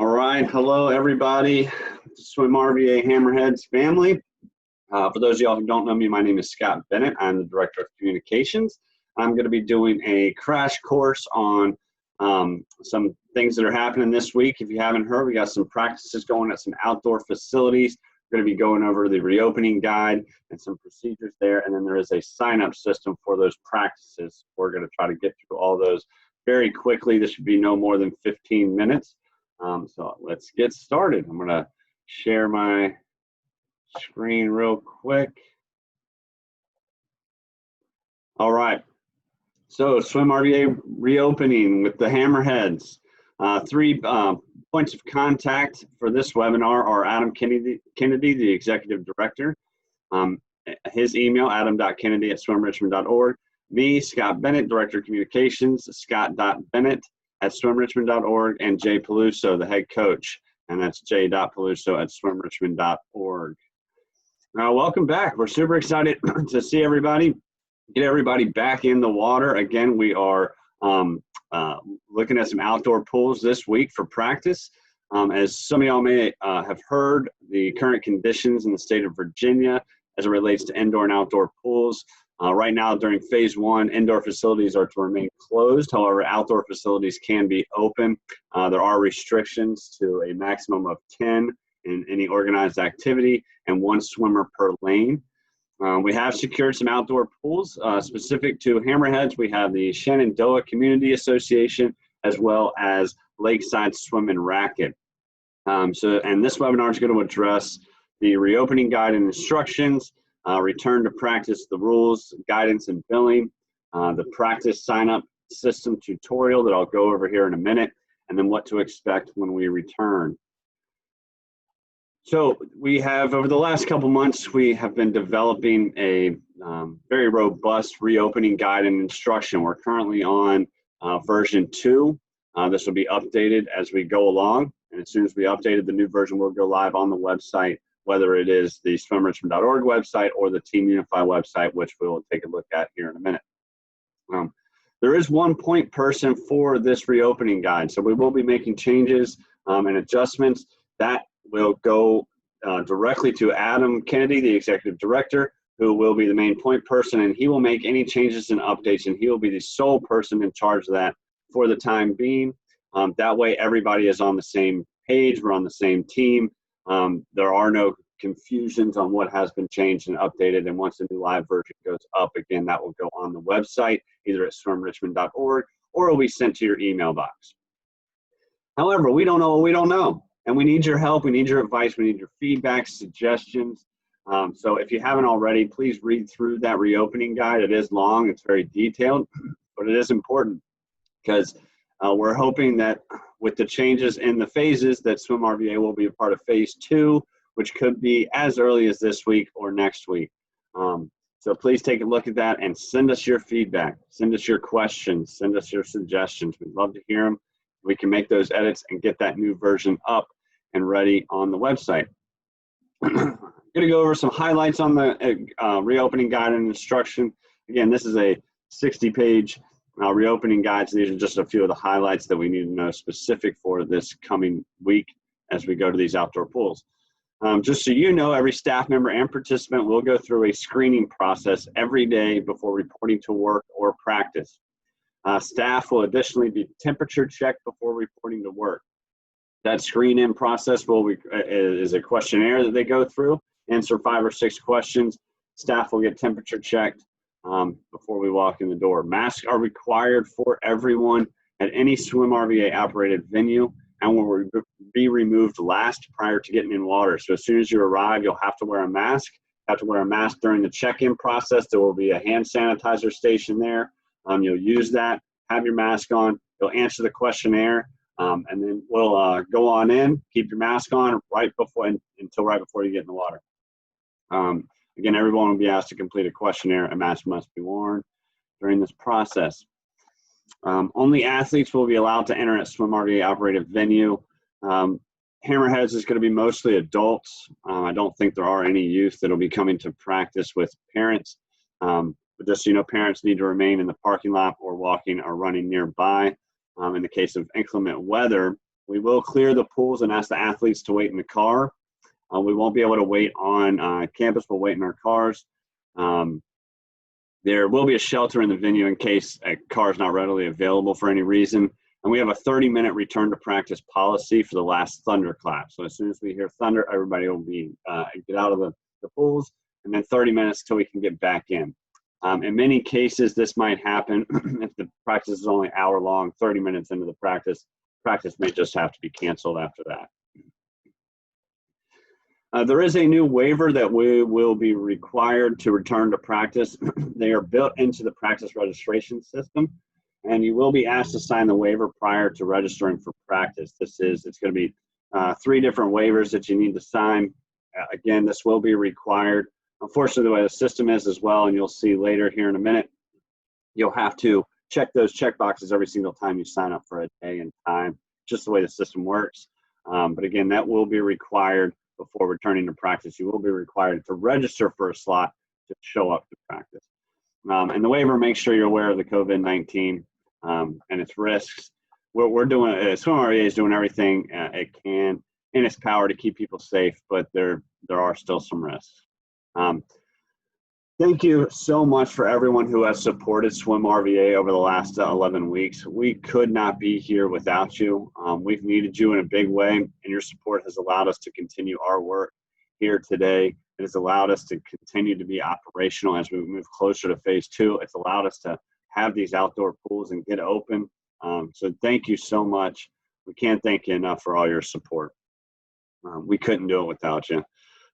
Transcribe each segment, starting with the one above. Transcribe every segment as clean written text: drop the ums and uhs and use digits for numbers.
All right, hello everybody, SwimRVA Hammerheads family. For those of y'all who don't know me, my name is Scott Bennett. I'm the Director of Communications. I'm going to be doing a crash course on some things that are happening this week. If you haven't heard, we got some practices going at some outdoor facilities. We're going to be going over the reopening guide and some procedures there, and then there is a sign-up system for those practices. We're going to try to get through all those very quickly. This should be no more than 15 minutes. So let's get started. I'm going to share my screen real quick. All right. So SwimRVA reopening with the Hammerheads. Three points of contact for this webinar are Adam Kennedy, the Executive Director. His email, adam.kennedy@swimrichmond.org. Me, Scott Bennett, Director of Communications, scott.bennett@swimrichmond.org, and Jay Peluso, the head coach, and that's j.peluso@swimrichmond.org. Welcome back. We're super excited to see everybody, get everybody back in the water. Again, we are looking at some outdoor pools this week for practice. As some of y'all may have heard, the current conditions in the state of Virginia as it relates to indoor and outdoor pools. Right now, during phase one, indoor facilities are to remain closed. However, outdoor facilities can be open. There are restrictions to a maximum of 10 in any organized activity and 1 swimmer per lane. We have secured some outdoor pools specific to Hammerheads. We have the Shenandoah Community Association as well as Lakeside Swim and Racket. And this webinar is going to address the reopening guide and instructions, return to practice, the rules, guidance and billing, the practice sign-up system tutorial that I'll go over here in a minute, and then what to expect when we return. So we have, over the last couple months, we have been developing a very robust reopening guide and instruction. We're currently on version 2. This will be updated as we go along, and as soon as we updated the new version, we'll go live on the website, whether it is the swimrichmond.org website or the Team Unify website, which we'll take a look at here in a minute. There is one point person for this reopening guide, so we will be making changes and adjustments. That will go directly to Adam Kennedy, the Executive Director, who will be the main point person, and he will make any changes and updates, and he will be the sole person in charge of that for the time being. That way everybody is on the same page, we're on the same team. There are no confusions on what has been changed and updated, and once the new live version goes up, again, that will go on the website, either at swimrichmond.org, or it will be sent to your email box. However, we don't know what we don't know, and we need your help, we need your advice, we need your feedback, suggestions. So if you haven't already, please read through that reopening guide. It is long, it's very detailed, but it is important because we're hoping that with the changes in the phases that SwimRVA will be a part of phase 2, which could be as early as this week or next week. So please take a look at that and send us your feedback, send us your questions, send us your suggestions. We'd love to hear them. We can make those edits and get that new version up and ready on the website. I'm going to go over some highlights on the reopening guide and instruction. Again, this is a 60-page reopening guides. These are just a few of the highlights that we need to know specific for this coming week as we go to these outdoor pools. Just so you know, every staff member and participant will go through a screening process every day before reporting to work or practice. Staff will additionally be temperature checked before reporting to work. That screen-in process is a questionnaire that they go through, answer 5 or 6 questions. Staff will get temperature checked before we walk in the door. Masks are required for everyone at any SwimRVA operated venue and will be removed last prior to getting in water. So as soon as you arrive, you'll have to wear a mask. You have to wear a mask during the check-in process. There will be a hand sanitizer station there. You'll use that, have your mask on, you'll answer the questionnaire, and then we'll go on in, keep your mask on until right before you get in the water. Again, everyone will be asked to complete a questionnaire. A mask must be worn during this process. Only athletes will be allowed to enter at SwimRVA operated venue. Hammerheads is going to be mostly adults. I don't think there are any youth that will be coming to practice with parents. But just so you know, parents need to remain in the parking lot or walking or running nearby. In the case of inclement weather, We will clear the pools and ask the athletes to wait in the car. We won't be able to wait on campus. We'll wait in our cars. There will be a shelter in the venue in case a car is not readily available for any reason. And we have a 30-minute return to practice policy for the last thunder clap. So as soon as we hear thunder, everybody will be get out of the pools, and then 30 minutes till we can get back in. In many cases, this might happen if the practice is only an hour long, 30 minutes into the practice may just have to be canceled after that. There is a new waiver that we will be required to return to practice. They are built into the practice registration system, and you will be asked to sign the waiver prior to registering for practice. It's going to be 3 different waivers that you need to sign. Again, this will be required. Unfortunately, the way the system is as well, and you'll see later here in a minute, you'll have to check those check boxes every single time you sign up for a day and time, just the way the system works. But again, that will be required before returning to practice. You will be required to register for a slot to show up to practice. And the waiver makes sure you're aware of the COVID-19 and its risks. We're doing, SwimRVA is doing everything it can in its power to keep people safe, but there are still some risks. Thank you so much for everyone who has supported SwimRVA over the last 11 weeks. We could not be here without you. We've needed you in a big way, and your support has allowed us to continue our work here today. It has allowed us to continue to be operational as we move closer to phase 2. It's allowed us to have these outdoor pools and get open. So thank you so much. We can't thank you enough for all your support. We couldn't do it without you.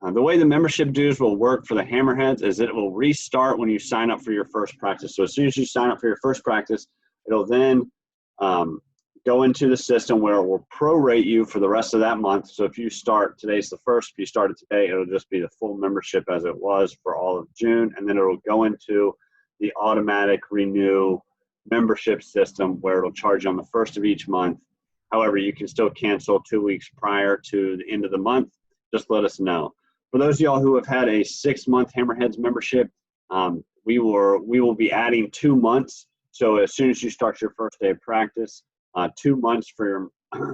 The way the membership dues will work for the Hammerheads is it will restart when you sign up for your first practice. So as soon as you sign up for your first practice, it'll then go into the system where it will prorate you for the rest of that month. So if you start, today's the 1st, if you started today, it'll just be the full membership as it was for all of June. And then it'll go into the automatic renew membership system where it'll charge you on the 1st of each month. However, you can still cancel 2 weeks prior to the end of the month. Just let us know. For those of y'all who have had a 6-month Hammerheads membership, we will be adding 2 months. So as soon as you start your first day of practice, 2 months for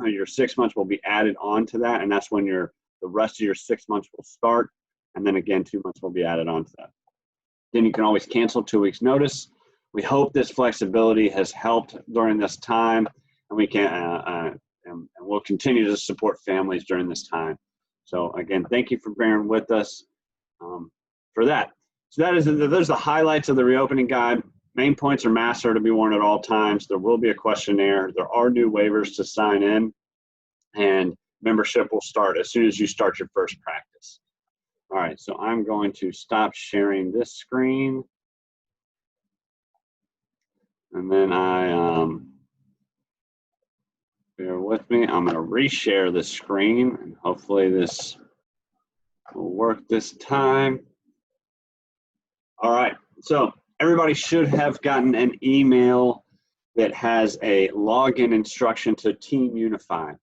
your 6 months will be added on to that, and that's when the rest of your 6 months will start. And then again, 2 months will be added on to that. Then you can always cancel 2 weeks notice. We hope this flexibility has helped during this time, and we can and we'll continue to support families during this time. So again, thank you for bearing with us for that. So those are the highlights of the reopening guide. Main points are masks are to be worn at all times. There will be a questionnaire. There are new waivers to sign in, and membership will start as soon as you start your first practice. All right, so I'm going to stop sharing this screen. And then bear with me, I'm gonna reshare the screen, and hopefully this will work this time. All right, so everybody should have gotten an email that has a login instruction to Team Unify.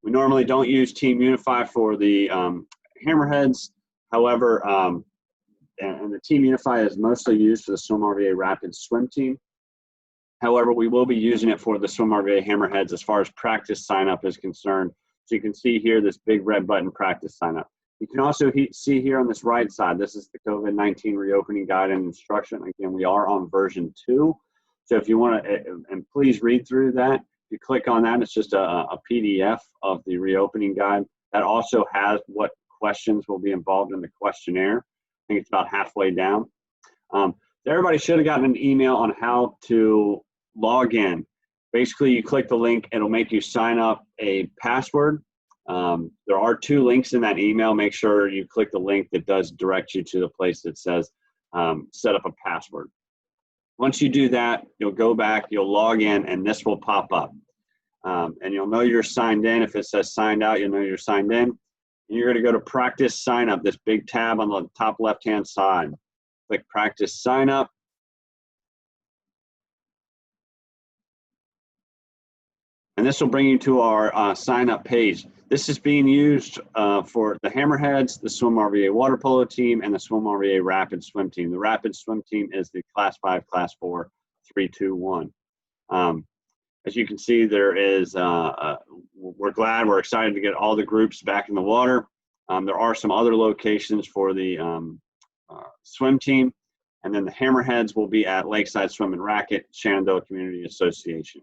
We normally don't use Team Unify for the Hammerheads. However, and the Team Unify is mostly used for the SwimRVA Rapid Swim Team. However, we will be using it for the SwimRVA Hammerheads as far as practice sign up is concerned. So you can see here this big red button, practice sign up. You can also see here on this right side, this is the COVID-19 reopening guide and instruction. Again, we are on version 2. So if you want to, and please read through that. If you click on that, it's just a PDF of the reopening guide. That also has what questions will be involved in the questionnaire. I think it's about halfway down. Everybody should have gotten an email on how to log in. Basically, you click the link, it'll make you sign up a password. There are 2 links in that email. Make sure you click the link that does direct you to the place that says set up a password. Once you do that, you'll go back, you'll log in, and this will pop up. And you'll know you're signed in. If it says signed out, you'll know you're signed in. And you're gonna go to practice sign up, this big tab on the top left-hand side. Click practice sign up. And this will bring you to our sign up page. This is being used for the Hammerheads, the SwimRVA water polo team, and the SwimRVA rapid swim team. The rapid swim team is the class 5, class 4, 3, 2, 1. As you can see, there is, we're excited to get all the groups back in the water. There are some other locations for the swim team, and then the Hammerheads will be at Lakeside Swim and Racket, Shenandoah Community Association.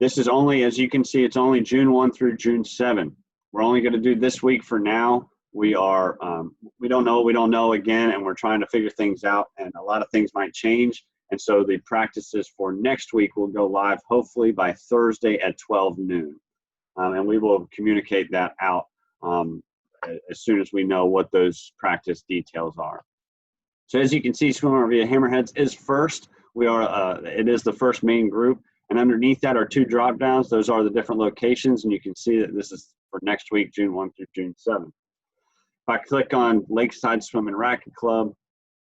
This is only, as you can see, it's only June 1 through June 7. We're only going to do this week for now. We are, we don't know again, and we're trying to figure things out, and a lot of things might change. And so the practices for next week will go live hopefully by Thursday at 12 noon. And we will communicate that out as soon as we know what those practice details are. So as you can see, SwimRVA Hammerheads is first. We are, it is the first main group. And underneath that are 2 drop downs. Those are the different locations. And you can see that this is for next week, June 1 through June 7. If I click on Lakeside Swim and Racket Club,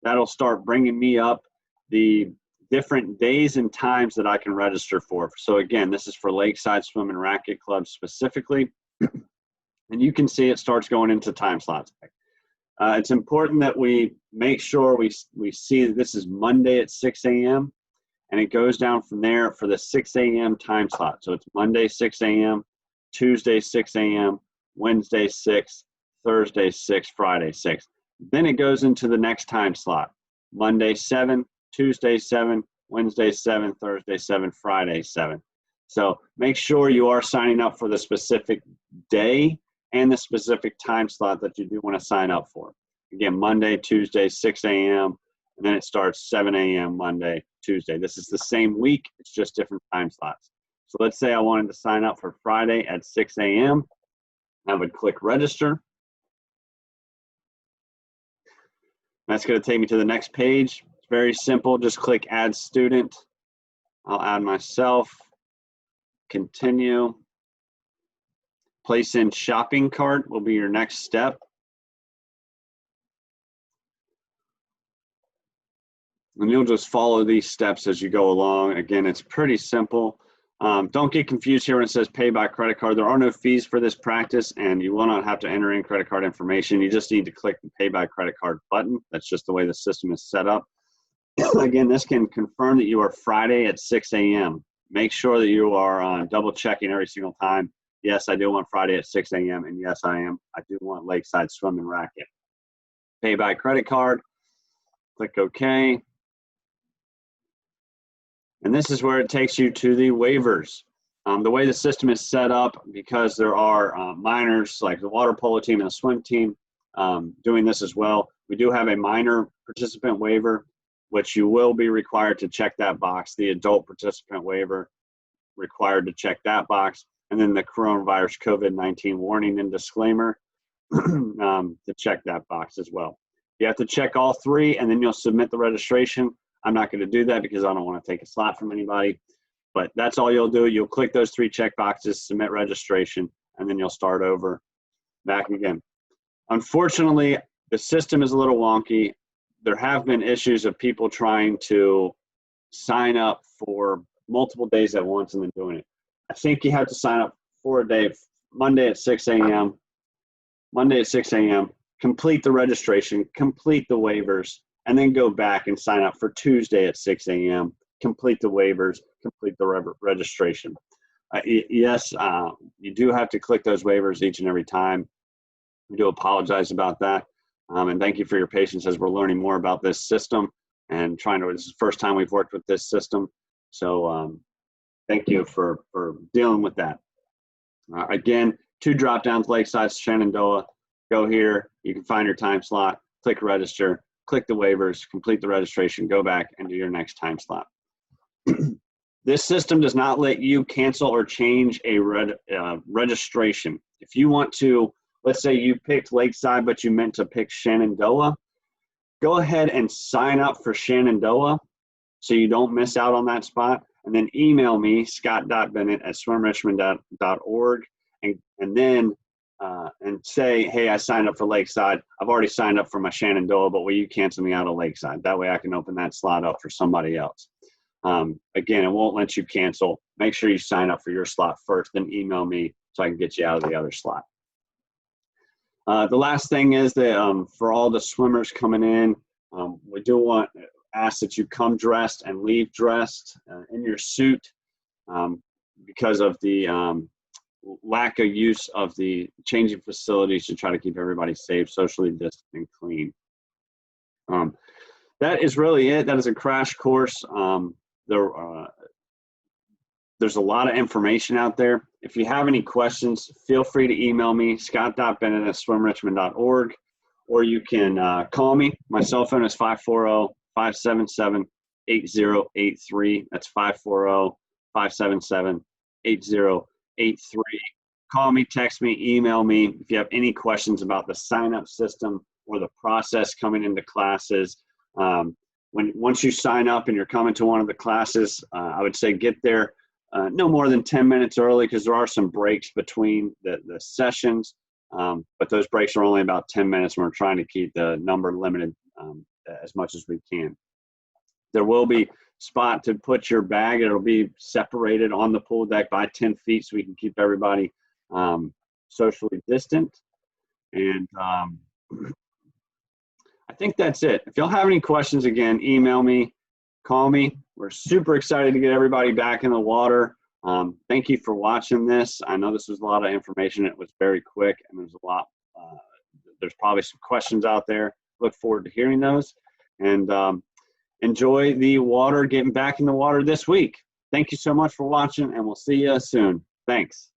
that'll start bringing me up the different days and times that I can register for. So again, this is for Lakeside Swim and Racket Club specifically. And you can see it starts going into time slots. It's important that we make sure we see that this is Monday at 6 a.m. and it goes down from there for the 6 a.m. time slot. So it's Monday 6 a.m., Tuesday 6 a.m., Wednesday 6, Thursday 6, Friday 6. Then it goes into the next time slot. Monday 7, Tuesday 7, Wednesday 7, Thursday 7, Friday 7. So make sure you are signing up for the specific day and the specific time slot that you do want to sign up for. Again, Monday, Tuesday, 6 a.m., and then it starts 7 a.m. Monday, Tuesday. This is the same week, it's just different time slots. So let's say I wanted to sign up for Friday at 6 a.m. I would click register. That's going to take me to the next page. It's very simple. Just click add student. I'll add myself. Continue. Place in shopping cart will be your next step. And you'll just follow these steps as you go along. Again, it's pretty simple. Don't get confused here when it says pay by credit card. There are no fees for this practice, and you will not have to enter in credit card information. You just need to click the pay by credit card button. That's just the way the system is set up. Again, this can confirm that you are Friday at 6 a.m. Make sure that you are double checking every single time. Yes, I do want Friday at 6 a.m. and yes, I am. I do want Lakeside Swim and Racket. Pay by credit card. Click OK. And this is where it takes you to the waivers. The way the system is set up, because there are minors like the water polo team and the swim team doing this as well, we do have a minor participant waiver, which you will be required to check that box. The adult participant waiver, required to check that box. And then the coronavirus COVID-19 warning and disclaimer to check that box as well. You have to check all 3 and then you'll submit the registration. I'm not going to do that because I don't want to take a slot from anybody, but that's all you'll do. You'll click those 3 check boxes, submit registration, and then you'll start over back again. Unfortunately, the system is a little wonky. There have been issues of people trying to sign up for multiple days at once and then doing it. I think you have to sign up for a day, Monday at 6 a.m., complete the registration, complete the waivers, and then go back and sign up for Tuesday at 6 a.m., complete the waivers, complete the registration. Yes, you do have to click those waivers each and every time. We do apologize about that. And thank you for your patience as we're learning more about this system and this is the first time we've worked with this system. So thank you for dealing with that. Again, 2 drop downs, Lakeside, Shenandoah. Go here, you can find your time slot, click register, click the waivers, complete the registration, go back and do your next time slot. This system does not let you cancel or change a registration. If you want to, let's say you picked Lakeside, but you meant to pick Shenandoah, go ahead and sign up for Shenandoah so you don't miss out on that spot. And then email me, scott.bennett@swimrichmond.org, and then and say, hey, I signed up for Lakeside. I've already signed up for my Shenandoah, but will you cancel me out of Lakeside? That way I can open that slot up for somebody else. Again, it won't let you cancel. Make sure you sign up for your slot first, then email me so I can get you out of the other slot. The last thing is that for all the swimmers coming in, we do ask that you come dressed and leave dressed in your suit. because of the lack of use of the changing facilities to try to keep everybody safe, socially distant, and clean. That is really it. That is a crash course. There's a lot of information out there. If you have any questions, feel free to email me, scott.bennett@swimrichmond.org, or you can call me. My cell phone is 540-577-8083. That's 540-577-8083. Call me, text me, email me if you have any questions about the sign-up system or the process coming into classes. Once you sign up and you're coming to one of the classes, I would say get there no more than 10 minutes early, because there are some breaks between the sessions, but those breaks are only about 10 minutes, and we're trying to keep the number limited as much as we can. There will be spot to put your bag. It'll be separated on the pool deck by 10 feet so we can keep everybody socially distant. And I think that's it. If y'all have any questions, again, email me, call me. We're super excited to get everybody back in the water. Thank you for watching this. I know this was a lot of information. It was very quick, and there's a lot. There's probably some questions out there. Look forward to hearing those. And enjoy the water, getting back in the water this week. Thank you so much for watching, and we'll see you soon. Thanks.